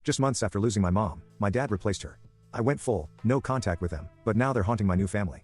Just months after losing my mom, my dad replaced her. I went full, no contact with them, but now they're haunting my new family.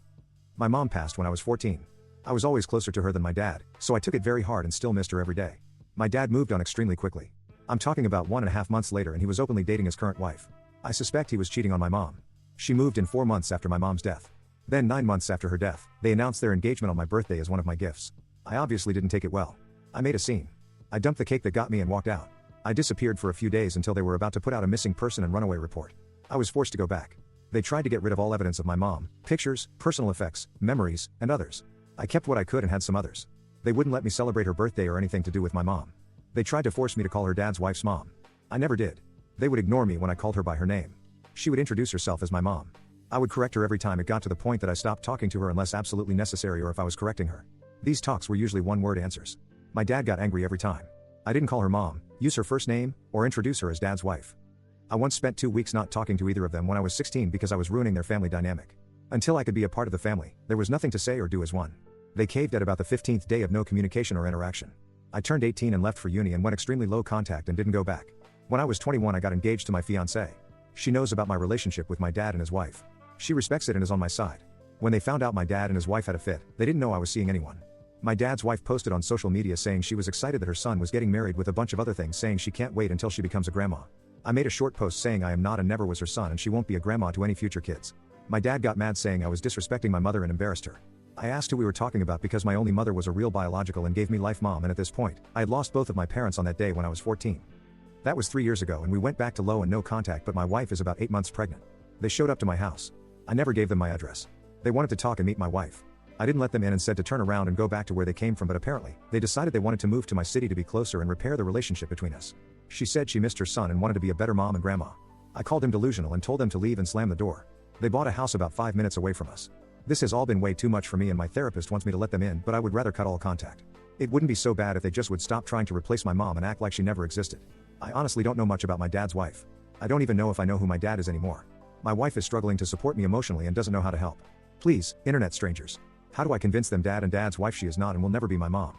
My mom passed when I was 14. I was always closer to her than my dad, so I took it very hard and still missed her every day. My dad moved on extremely quickly. I'm talking about 1.5 months later and he was openly dating his current wife. I suspect he was cheating on my mom. She moved in 4 months after my mom's death. Then 9 months after her death, they announced their engagement on my birthday as one of my gifts. I obviously didn't take it well. I made a scene. I dumped the cake that got me and walked out. I disappeared for a few days until they were about to put out a missing person and runaway report. I was forced to go back. They tried to get rid of all evidence of my mom, pictures, personal effects, memories, and others. I kept what I could and had some others. They wouldn't let me celebrate her birthday or anything to do with my mom. They tried to force me to call her dad's wife's mom. I never did. They would ignore me when I called her by her name. She would introduce herself as my mom. I would correct her every time it got to the point that I stopped talking to her unless absolutely necessary or if I was correcting her. These talks were usually one-word answers. My dad got angry every time. I didn't call her mom, use her first name, or introduce her as dad's wife. I once spent 2 weeks not talking to either of them when I was 16 because I was ruining their family dynamic. Until I could be a part of the family, there was nothing to say or do as one. They caved at about the 15th day of no communication or interaction. I turned 18 and left for uni and went extremely low contact and didn't go back. When I was 21 I got engaged to my fiancée. She knows about my relationship with my dad and his wife. She respects it and is on my side. When they found out my dad and his wife had a fit, they didn't know I was seeing anyone. My dad's wife posted on social media saying she was excited that her son was getting married with a bunch of other things saying she can't wait until she becomes a grandma. I made a short post saying I am not and never was her son and she won't be a grandma to any future kids. My dad got mad saying I was disrespecting my mother and embarrassed her. I asked who we were talking about because my only mother was a real biological and gave me life mom and at this point, I had lost both of my parents on that day when I was 14. That was 3 years ago and we went back to low and no contact but my wife is about 8 months pregnant. They showed up to my house. I never gave them my address. They wanted to talk and meet my wife. I didn't let them in and said to turn around and go back to where they came from but apparently, they decided they wanted to move to my city to be closer and repair the relationship between us. She said she missed her son and wanted to be a better mom and grandma. I called him delusional and told them to leave and slam the door. They bought a house about 5 minutes away from us. This has all been way too much for me and my therapist wants me to let them in but I would rather cut all contact. It wouldn't be so bad if they just would stop trying to replace my mom and act like she never existed. I honestly don't know much about my dad's wife. I don't even know if I know who my dad is anymore. My wife is struggling to support me emotionally and doesn't know how to help. Please, internet strangers. How do I convince them dad and dad's wife she is not and will never be my mom?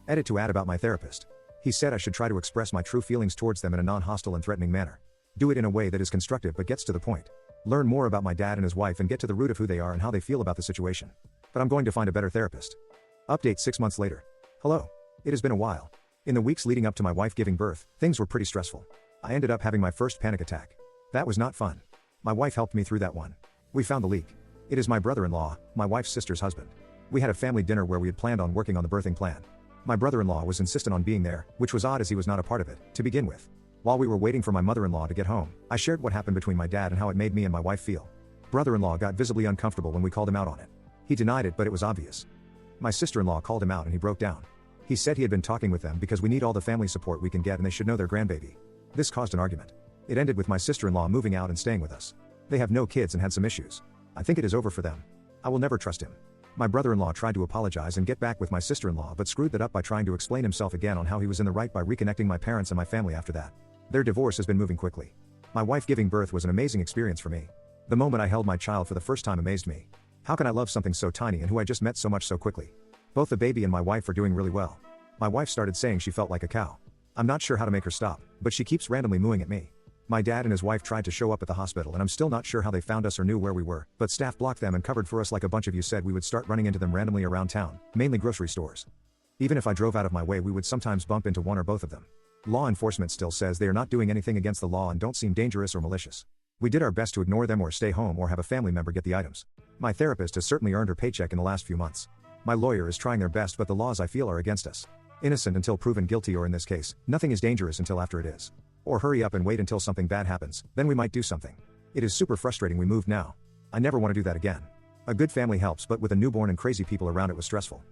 Edit to add about my therapist. He said I should try to express my true feelings towards them in a non-hostile and threatening manner. Do it in a way that is constructive but gets to the point. Learn more about my dad and his wife and get to the root of who they are and how they feel about the situation. But I'm going to find a better therapist. Update 6 months later. Hello. It has been a while. In the weeks leading up to my wife giving birth, things were pretty stressful. I ended up having my first panic attack. That was not fun. My wife helped me through that one. We found the leak. It is my brother-in-law, my wife's sister's husband. We had a family dinner where we had planned on working on the birthing plan. My brother-in-law was insistent on being there, which was odd as he was not a part of it, to begin with. While we were waiting for my mother-in-law to get home, I shared what happened between my dad and how it made me and my wife feel. Brother-in-law got visibly uncomfortable when we called him out on it. He denied it but it was obvious. My sister-in-law called him out and he broke down. He said he had been talking with them because we need all the family support we can get and they should know their grandbaby. This caused an argument. It ended with my sister-in-law moving out and staying with us. They have no kids and had some issues. I think it is over for them. I will never trust him. My brother-in-law tried to apologize and get back with my sister-in-law but screwed that up by trying to explain himself again on how he was in the right by reconnecting my parents and my family after that. Their divorce has been moving quickly. My wife giving birth was an amazing experience for me. The moment I held my child for the first time amazed me. How can I love something so tiny and who I just met so much so quickly? Both the baby and my wife are doing really well. My wife started saying she felt like a cow. I'm not sure how to make her stop, but she keeps randomly mooing at me. My dad and his wife tried to show up at the hospital and I'm still not sure how they found us or knew where we were, but staff blocked them and covered for us like a bunch of you said we would start running into them randomly around town, mainly grocery stores. Even if I drove out of my way we would sometimes bump into one or both of them. Law enforcement still says they are not doing anything against the law and don't seem dangerous or malicious. We did our best to ignore them or stay home or have a family member get the items. My therapist has certainly earned her paycheck in the last few months. My lawyer is trying their best but the laws I feel are against us. Innocent until proven guilty or in this case, nothing is dangerous until after it is. Or hurry up and wait until something bad happens, then we might do something. It is super frustrating we moved now. I never want to do that again. A good family helps but with a newborn and crazy people around it was stressful.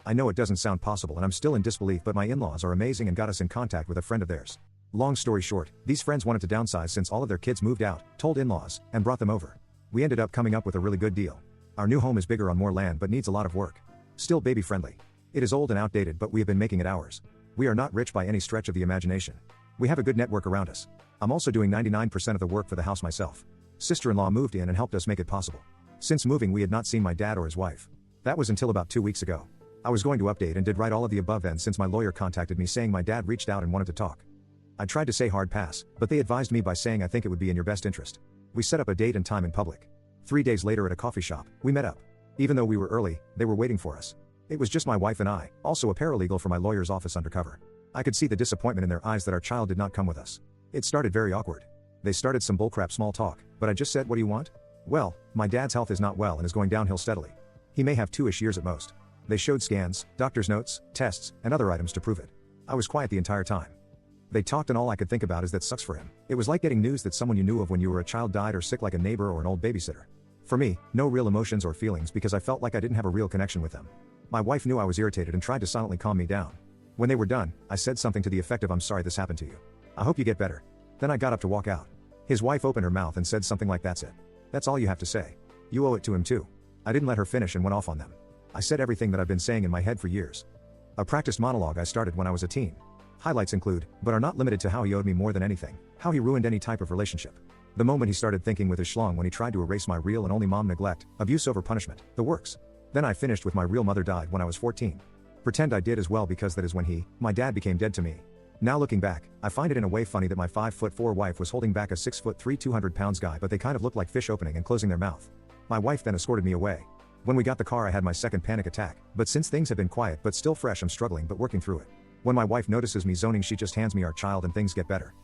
I know it doesn't sound possible and I'm still in disbelief but my in-laws are amazing and got us in contact with a friend of theirs. Long story short, these friends wanted to downsize since all of their kids moved out, told in-laws, and brought them over. We ended up coming up with a really good deal. Our new home is bigger on more land but needs a lot of work. Still baby friendly. It is old and outdated but we have been making it ours. We are not rich by any stretch of the imagination. We have a good network around us. I'm also doing 99% of the work for the house myself. Sister-in-law moved in and helped us make it possible. Since moving we had not seen my dad or his wife. That was until about 2 weeks ago. I was going to update and did write all of the above then since my lawyer contacted me saying my dad reached out and wanted to talk. I tried to say hard pass, but they advised me by saying I think it would be in your best interest. We set up a date and time in public. 3 days later at a coffee shop, we met up. Even though we were early, they were waiting for us. It was just my wife and I, also a paralegal for my lawyer's office undercover. I could see the disappointment in their eyes that our child did not come with us. It started very awkward. They started some bullcrap small talk, but I just said, "What do you want?" "Well, my dad's health is not well and is going downhill steadily. He may have 2-ish years at most." They showed scans, doctor's notes, tests, and other items to prove it. I was quiet the entire time. They talked and all I could think about is that sucks for him. It was like getting news that someone you knew of when you were a child died or sick, like a neighbor or an old babysitter. For me, no real emotions or feelings because I felt like I didn't have a real connection with them. My wife knew I was irritated and tried to silently calm me down. When they were done, I said something to the effect of, "I'm sorry this happened to you. I hope you get better." Then I got up to walk out. His wife opened her mouth and said something like, "That's it. That's all you have to say. You owe it to him too." I didn't let her finish and went off on them. I said everything that I've been saying in my head for years. A practiced monologue I started when I was a teen. Highlights include, but are not limited to, how he owed me more than anything, how he ruined any type of relationship, the moment he started thinking with his schlong when he tried to erase my real and only mom, neglect, abuse over punishment, the works. Then I finished with my real mother died when I was 14. Pretend I did as well because that is when my dad became dead to me. Now looking back, I find it in a way funny that my 5'4" wife was holding back a 6'3" 200 guy, but they kind of looked like fish opening and closing their mouth. My wife then escorted me away. When we got the car I had my second panic attack, but since things have been quiet but still fresh, I'm struggling but working through it. When my wife notices me zoning, she just hands me our child and things get better.